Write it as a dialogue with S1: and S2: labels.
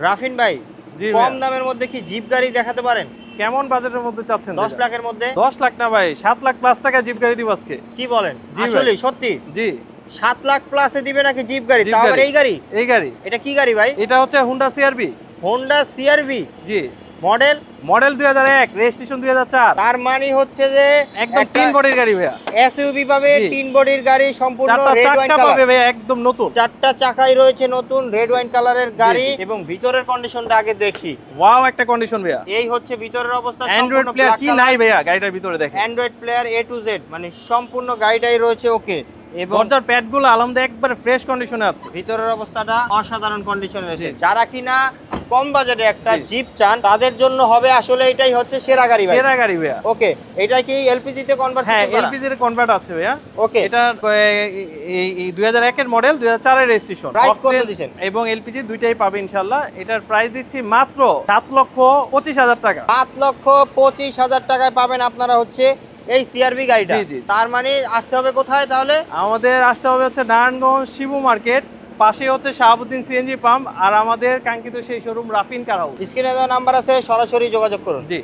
S1: রাফিন ভাই,
S2: জি
S1: কম
S2: ভাইয়া।
S1: দামের মধ্যে কি জিপ গাড়ি দেখাতে পারেন?
S2: কেমন বাজেটের মধ্যে চাচ্ছেন?
S1: 10 লাখের মধ্যে?
S2: 10 লাখ না ভাই, 7 লাখ প্লাস টাকা জিপ গাড়ি দিব আজকে।
S1: কি বলেন?
S2: জি ভাই।
S1: আসলেই সত্যি?
S2: জি,
S1: 7 লাখ প্লাসে দিবে নাকি জিপ গাড়ি?
S2: জিপ
S1: তাও আবার
S2: গাড়ি।
S1: এই গাড়ি?
S2: এই গাড়ি।
S1: এটা কি গাড়ি ভাই?
S2: এটা হচ্ছে হুন্ডা সিআরভি।
S1: হোন্ডা সিআরভি
S2: জি,
S1: মডেল?
S2: Model 2001, registration 2004।
S1: তার মানে হচ্ছে যে
S2: একদম টিন বডির গাড়ি ভাইয়া।
S1: এসইউভি পাবে,
S2: জি।
S1: টিন বডির গাড়ি, সম্পূর্ণ
S2: চারটা
S1: রেড ওয়াইন
S2: চাকা
S1: কালার।
S2: পাবে ভাইয়া, একদম নতুন।
S1: চারটা চাকাই রয়েছে নতুন রেড ওয়াইন কালারের গাড়ি
S2: জি।
S1: এবং ভিতরের কন্ডিশনটা আগে দেখি।
S2: ওয়াও একটা কন্ডিশন ভাইয়া।
S1: এই হচ্ছে ভিতরের অবস্থা,
S2: অ্যান্ড্রয়েড
S1: সম্পূর্ণ
S2: প্লেয়ার
S1: ব্ল্যাক
S2: কি
S1: কালার।
S2: নাই ভাইয়া গাড়িটার ভিতরে দেখেন।
S1: Android player A to Z, মানে সম্পূর্ণ গাড়িটাই রয়েছে ওকে। এবং
S2: দরজার প্যাডগুলো আলহামদুলিল্লাহ একবার ফ্রেশ কন্ডিশনে আছে।
S1: ভিতরের অবস্থাটা অসাধারণ কন্ডিশনে রয়েছে।
S2: জি।
S1: যারা কিনা কম বাজেটে একটা
S2: জি।
S1: জিপ চান তাদের জন্য হবে আসলে এটাই হচ্ছে সেরা গাড়ি ভাই।
S2: সেরা গাড়ি ভাইয়া।
S1: ওকে, এটা কি এলপিজি তে
S2: হ্যাঁ,
S1: কনভার্সন করা?
S2: এলপিজি এর কনভার্ট আছে ভাইয়া।
S1: ওকে,
S2: এটা এই 2001 এর মডেল, 2004 এর রেজিস্ট্রেশন।
S1: Price কত দিছেন?
S2: এবং এলপিজি দুইটাই পাবে ইনশাআল্লাহ। এটার প্রাইস দিচ্ছি মাত্র 7,25,000 টাকা।
S1: 7,25,000 টাকায় পাবেন আপনারা হচ্ছে এই সিআরভি গাড়িটা।
S2: জি, জি।
S1: তার মানে আসতে হবে কোথায় তাহলে?
S2: আমাদের আসতে হবে হচ্ছে নারায়ণগঞ্জ শিবু মার্কেট, পাশে হচ্ছে শাহাবুদ্দিন সিএনজি পাম্প, আর আমাদের কাঙ্ক্ষিত সেই শোরুম রাফিন কার হাউস।
S1: স্ক্রিনে দেওয়া নাম্বার আছে, সরাসরি যোগাযোগ করুন।
S2: জি।